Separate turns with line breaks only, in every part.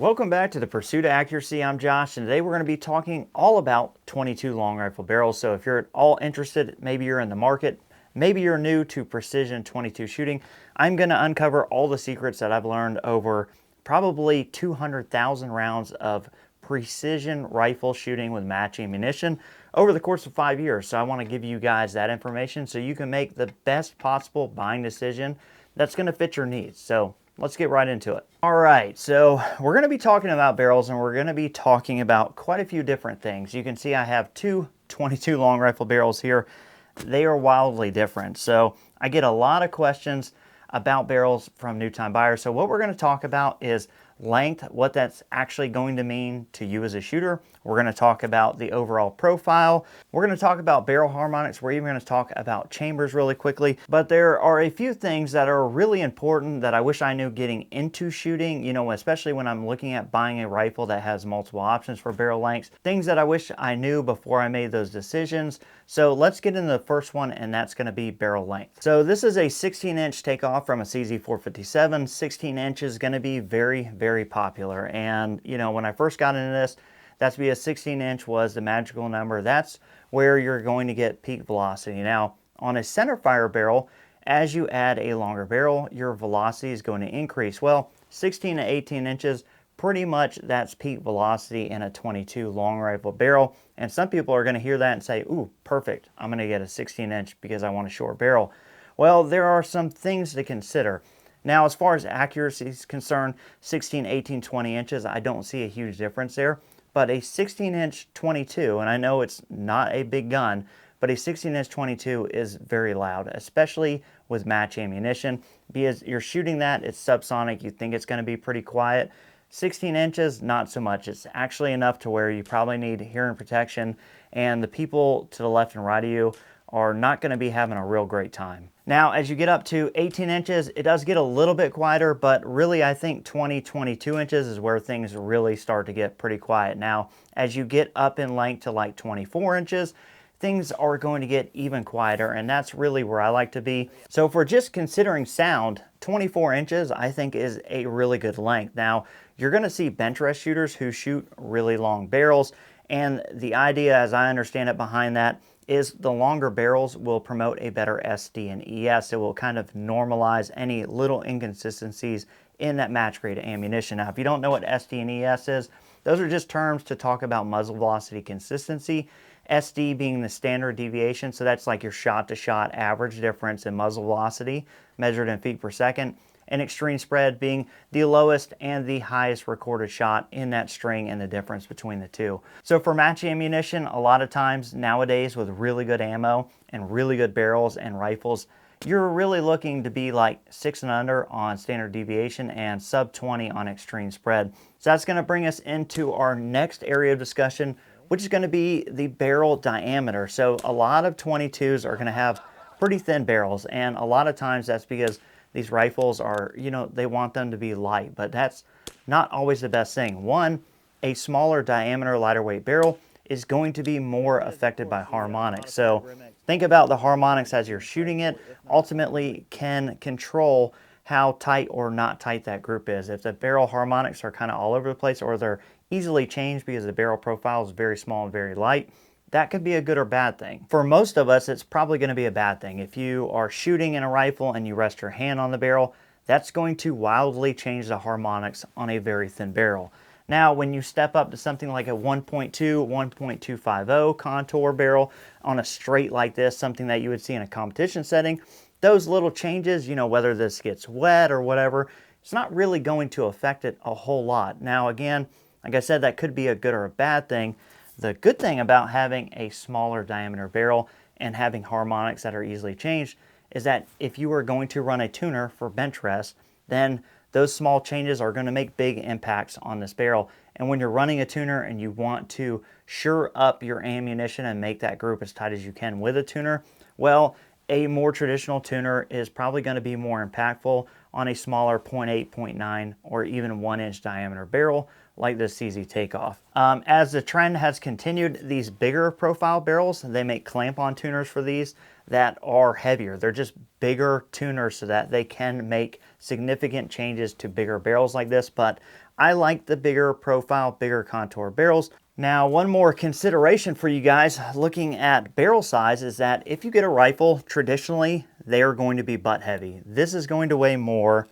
Welcome back to the Pursuit of Accuracy. I'm Josh, and today we're going to be talking all about 22 long rifle barrels. So if you're at all interested, maybe you're in the market, maybe you're new to precision 22 shooting, I'm going to uncover all the secrets that I've learned over probably 200,000 rounds of precision rifle shooting with match ammunition over the course of 5 years. So I want to give you guys that information so you can make the best possible buying decision that's going to fit your needs. So let's get right into it. All right, so we're going to be talking about barrels, and we're going to be talking about quite a few different things. You can see I have two 22 long rifle barrels here. They are wildly different. So I get a lot of questions about barrels from new time buyers. So what we're going to talk about is length, what that's actually going to mean to you as a shooter. We're going to talk about the overall profile. We're going to talk about barrel harmonics. We're even going to talk about chambers really quickly. But there are a few things that are really important that I wish I knew getting into shooting, you know, especially when I'm looking at buying a rifle that has multiple options for barrel lengths. Things that I wish I knew before I made those decisions. So let's get into the first one, and that's going to be barrel length. So this is a 16-inch takeoff from a CZ457. 16 inch is going to be very popular. And, you know, when I first got into this, that's because 16-inch was the magical number. That's where you're going to get peak velocity. Now, on a center fire barrel, as you add a longer barrel, your velocity is going to increase. Well, 16 to 18 inches, pretty much that's peak velocity in a 22 long rifle barrel. And some people are going to hear that and say, ooh, perfect, I'm going to get a 16-inch because I want a short barrel. Well, there are some things to consider. Now, as far as accuracy is concerned, 16, 18, 20 inches, I don't see a huge difference there. But a 16-inch 22, and I know it's not a big gun, but a 16-inch 22 is very loud, especially with match ammunition, because you're shooting that, it's subsonic, you think it's going to be pretty quiet. 16 inches, not so much. It's actually enough to where you probably need hearing protection, and the people to the left and right of you are not going to be having a real great time. Now, as you get up to 18 inches, it does get a little bit quieter, but really I think 20, 22 inches is where things really start to get pretty quiet. Now, as you get up in length to like 24 inches, things are going to get even quieter, and that's really where I like to be. So if we're just considering sound, 24 inches I think is a really good length. Now, you're going to see bench rest shooters who shoot really long barrels, and the idea, as I understand it behind that, is the longer barrels will promote a better SD and ES. It will kind of normalize any little inconsistencies in that match grade ammunition. Now, if you don't know what SD and ES is, those are just terms to talk about muzzle velocity consistency. SD being the standard deviation, so that's like your shot-to-shot average difference in muzzle velocity measured in feet per second, and extreme spread being the lowest and the highest recorded shot in that string and the difference between the two. So for match ammunition, a lot of times nowadays with really good ammo and really good barrels and rifles, you're really looking to be like 6 and under on standard deviation and sub 20 on extreme spread. So that's going to bring us into our next area of discussion, which is going to be the barrel diameter. So a lot of 22s are going to have pretty thin barrels, and a lot of times that's because these rifles are, you know, they want them to be light, but that's not always the best thing. One, a smaller diameter, lighter weight barrel is going to be more affected by harmonics. So think about the harmonics as you're shooting it, ultimately can control how tight or not tight that group is. If the barrel harmonics are kind of all over the place, or they're easily changed because the barrel profile is very small and very light, that could be a good or bad thing. For most of us, it's probably going to be a bad thing. If you are shooting in a rifle and you rest your hand on the barrel, that's going to wildly change the harmonics on a very thin barrel. Now, when you step up to something like a 1.2, 1.250 contour barrel on a straight like this, something that you would see in a competition setting, those little changes, you know, whether this gets wet or whatever, it's not really going to affect it a whole lot. Now, again, like I said, that could be a good or a bad thing. The good thing about having a smaller diameter barrel and having harmonics that are easily changed is that if you are going to run a tuner for bench rest, then those small changes are going to make big impacts on this barrel. And when you're running a tuner and you want to shore up your ammunition and make that group as tight as you can with a tuner, well, a more traditional tuner is probably going to be more impactful on a smaller 0.8, 0.9, or even 1-inch diameter barrel like this CZ Takeoff. As the trend has continued, these bigger profile barrels, they make clamp-on tuners for these that are heavier. They're just bigger tuners so that they can make significant changes to bigger barrels like this, but I like the bigger profile, bigger contour barrels. Now, one more consideration for you guys looking at barrel size is that if you get a rifle, traditionally, they are going to be butt heavy. This is going to weigh more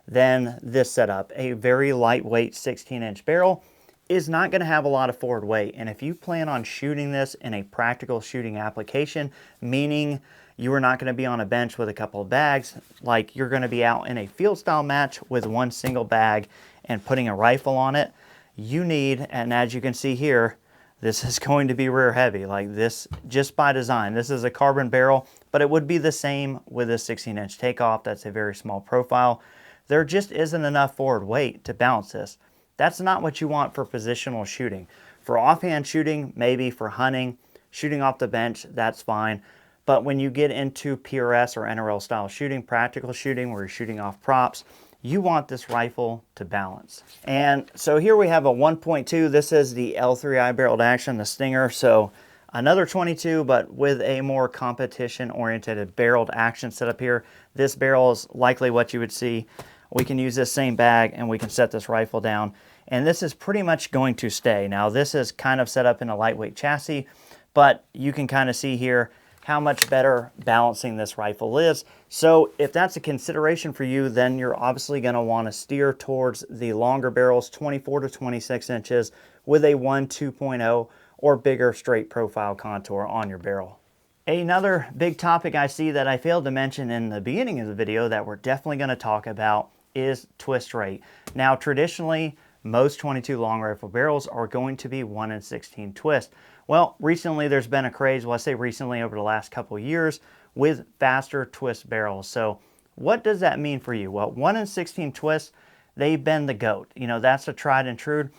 than this setup. A very lightweight 16-inch barrel is not going to have a lot of forward weight. And if you plan on shooting this in a practical shooting application, meaning you are not going to be on a bench with a couple of bags, like you're going to be out in a field style match with one single bag and putting a rifle on it, you need, and as you can see here, this is going to be rear heavy. Like this, just by design, this is a carbon barrel, but it would be the same with a 16-inch takeoff. That's a very small profile. There just isn't enough forward weight to balance this. That's not what you want for positional shooting. For offhand shooting, maybe for hunting, shooting off the bench, that's fine. But when you get into PRS or NRL style shooting, practical shooting, where you're shooting off props, you want this rifle to balance. And so here we have a 1.2. This is the L3I barreled action, the Stinger. So another 22, but with a more competition-oriented barreled action setup here. This barrel is likely what you would see. We can use this same bag and we can set this rifle down. And this is pretty much going to stay. Now this is kind of set up in a lightweight chassis, but you can kind of see here how much better balancing this rifle is. So if that's a consideration for you, then you're obviously going to want to steer towards the longer barrels, 24 to 26 inches with a 1.2.0 or bigger straight profile contour on your barrel. Another big topic I see that I failed to mention in the beginning of the video that we're definitely going to talk about is twist rate. Now traditionally, most 22 long rifle barrels are going to be 1 in 16 twist. Well, recently there's been a craze, well I say recently over the last couple years, with faster twist barrels. So what does that mean for you? Well, 1 in 16 twists, they've been the GOAT. You know, that's a tried and true.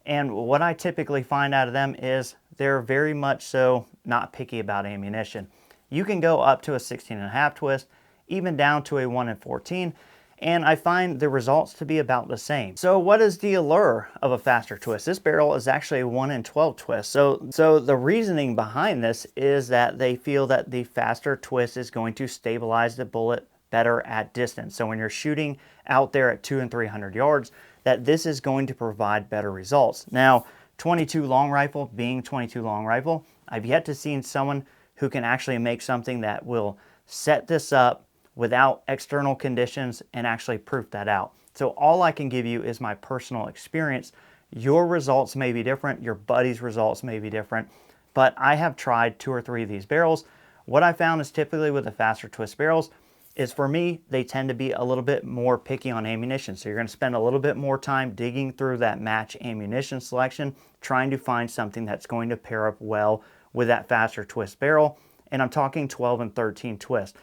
And what I typically find out of them is they're very much so not picky about ammunition. You can go up to a 16.5 twist, even down to a 1 in 14, and I find the results to be about the same. So what is the allure of a faster twist? This barrel is actually a 1 in 12 twist. So the reasoning behind this is that they feel that the faster twist is going to stabilize the bullet better at distance. So when you're shooting out there at 200 and 300 yards, that this is going to provide better results. Now, 22 long rifle being 22 long rifle, I've yet to see someone who can actually make something that will set this up without external conditions and actually proof that out. So all I can give you is my personal experience. Your results may be different, your buddy's results may be different, but I have tried 2 or 3 of these barrels. What I found is typically with the faster twist barrels is, for me, they tend to be a little bit more picky on ammunition. So you're going to spend a little bit more time digging through that match ammunition selection, trying to find something that's going to pair up well with that faster twist barrel. And I'm talking 12 and 13 twist.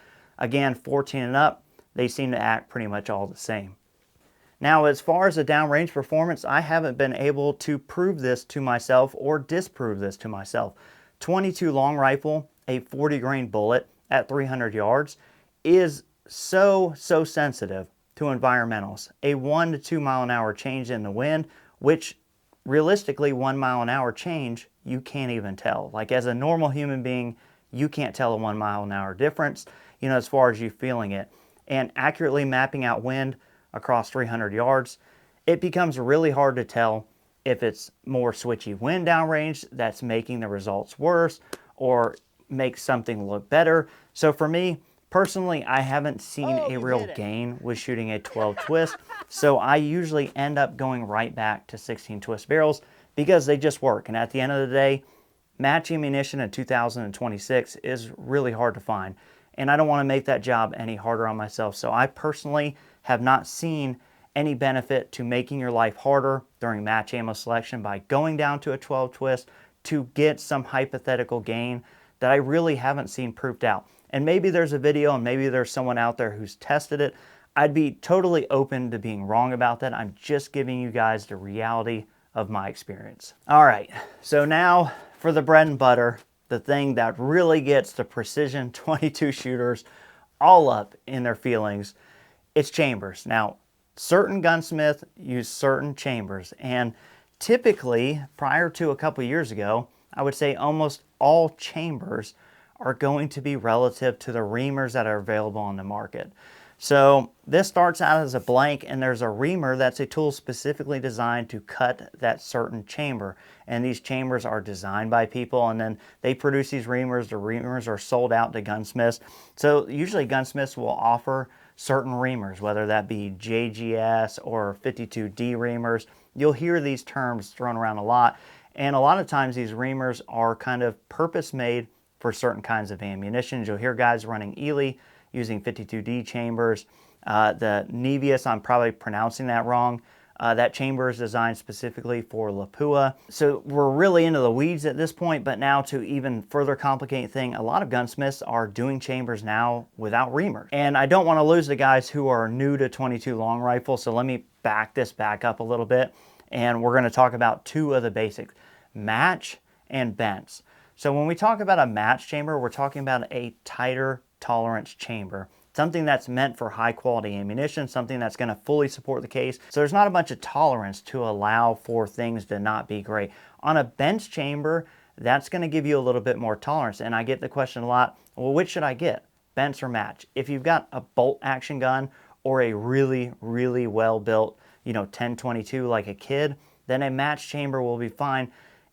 Again, 14 and up, they seem to act pretty much all the same. Now, as far as the downrange performance, I haven't been able to prove this to myself or disprove this to myself. 22 long rifle, a 40 grain bullet at 300 yards is so sensitive to environmentals. A 1 to 2 mile an hour change in the wind, which realistically 1 mile an hour change, you can't even tell. Like as a normal human being, you can't tell a 1 mile an hour difference, you know, as far as you feeling it. And accurately mapping out wind across 300 yards, it becomes really hard to tell if it's more switchy wind downrange that's making the results worse or makes something look better. So for me, personally, I haven't seen a real gain with shooting a 12 twist. So I usually end up going right back to 16 twist barrels because they just work. And at the end of the day, match ammunition in 2026 is really hard to find. And I don't want to make that job any harder on myself. So I personally have not seen any benefit to making your life harder during match ammo selection by going down to a 12 twist to get some hypothetical gain that I really haven't seen proved out. And maybe there's a video and maybe there's someone out there who's tested it. I'd be totally open to being wrong about that. I'm just giving you guys the reality of my experience. All right, so now for the bread and butter, the thing that really gets the precision 22 shooters all up in their feelings, it's chambers. Now, certain gunsmiths use certain chambers, and typically, prior to a couple years ago, I would say almost all chambers are going to be relative to the reamers that are available on the market. So this starts out as a blank, and there's a reamer. That's a tool specifically designed to cut that certain chamber. And these chambers are designed by people, and then they produce these reamers. The reamers are sold out to gunsmiths. So usually gunsmiths will offer certain reamers, whether that be JGS or 52D reamers. You'll hear these terms thrown around a lot. And a lot of times these reamers are kind of purpose made for certain kinds of ammunition. You'll hear guys running Ely using 52D chambers. The Nevius, I'm probably pronouncing that wrong. That chamber is designed specifically for Lapua. So we're really into the weeds at this point, but now to even further complicate things, a lot of gunsmiths are doing chambers now without reamers. And I don't want to lose the guys who are new to 22 long rifle, so let me back this back up a little bit. And we're going to talk about two of the basics, match and bents. So when we talk about a match chamber, we're talking about a tighter tolerance chamber, something that's meant for high quality ammunition, something that's going to fully support the case. So there's not a bunch of tolerance to allow for things to not be great. On a bench chamber, that's going to give you a little bit more tolerance. And I get the question a lot, well, which should I get, bench or match? If you've got a bolt action gun or a really, really well built, 1022 like a kid, then a match chamber will be fine.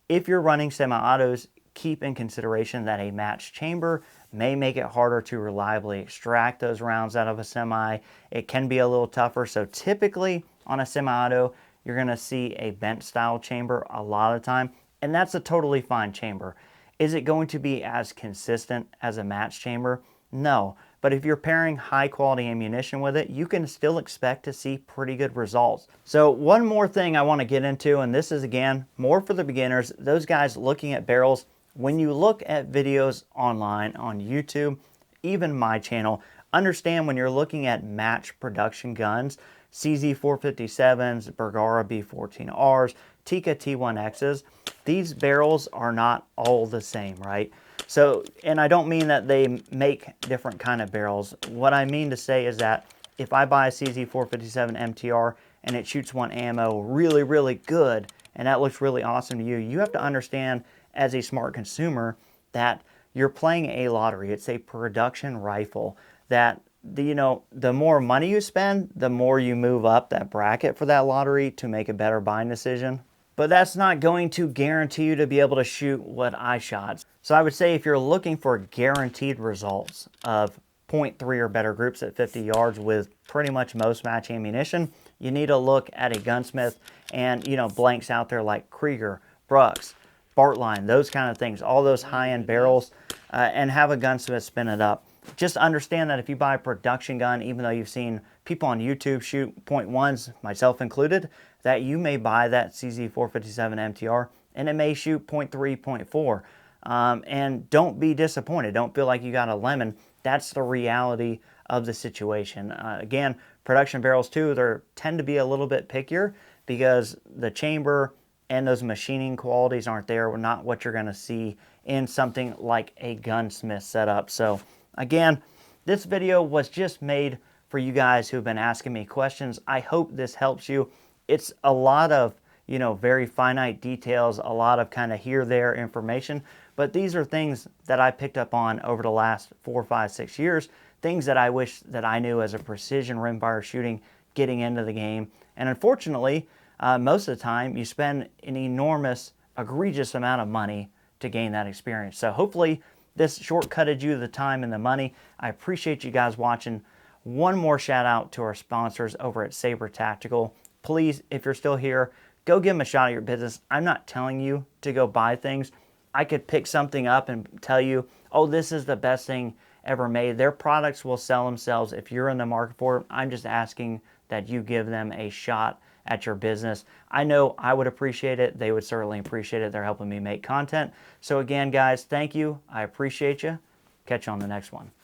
If you're running semi-autos, keep in consideration that a match chamber may make it harder to reliably extract those rounds out of a semi. It can be a little tougher. So typically on a semi-auto, you're going to see a bent style chamber a lot of the time, and that's a totally fine chamber. Is it going to be as consistent as a match chamber? No. But if you're pairing high quality ammunition with it, you can still expect to see pretty good results. So one more thing I want to get into, and this is again more for the beginners, those guys looking at barrels. When you look at videos online on YouTube, even my channel, understand when you're looking at match production guns, CZ457s, Bergara B14Rs, Tikka T1Xs, these barrels are not all the same, right? So, and I don't mean that they make different kind of barrels. What I mean to say is that if I buy a CZ457 MTR and it shoots one ammo really, really good, and that looks really awesome to you, you have to understand as a smart consumer that you're playing a lottery. It's a production rifle that the more money you spend, the more you move up that bracket for that lottery to make a better buying decision. But that's not going to guarantee you to be able to shoot what I shot. So I would say if you're looking for guaranteed results of 0.3 or better groups at 50 yards with pretty much most match ammunition, you need to look at a gunsmith and, blanks out there like Krieger, Brooks, Bartline, those kind of things, all those high-end barrels, and have a gunsmith spin it up. Just understand that if you buy a production gun, even though you've seen people on YouTube shoot .1s, myself included, that you may buy that CZ457 MTR and it may shoot .3, .4. And don't be disappointed. Don't feel like you got a lemon. That's the reality of the situation. Again, production barrels too, they tend to be a little bit pickier because the chamber and those machining qualities aren't there. Not what you're going to see in something like a gunsmith setup. So again, this video was just made for you guys who've been asking me questions. I hope this helps you. It's a lot of, very finite details, a lot of kind of here, there information. But these are things that I picked up on over the last 4, 5, 6 years. Things that I wish that I knew as a precision rimfire shooting getting into the game. And unfortunately, most of the time you spend an enormous, egregious amount of money to gain that experience. So hopefully this shortcutted you the time and the money. I appreciate you guys watching. One more shout out to our sponsors over at Saber Tactical. Please, if you're still here, go give them a shot at your business. I'm not telling you to go buy things. I could pick something up and tell you, oh, this is the best thing ever made. Their products will sell themselves if you're in the market for it. I'm just asking that you give them a shot at your business. I know I would appreciate it. They would certainly appreciate it. They're helping me make content. So again, guys, thank you. I appreciate you. Catch you on the next one.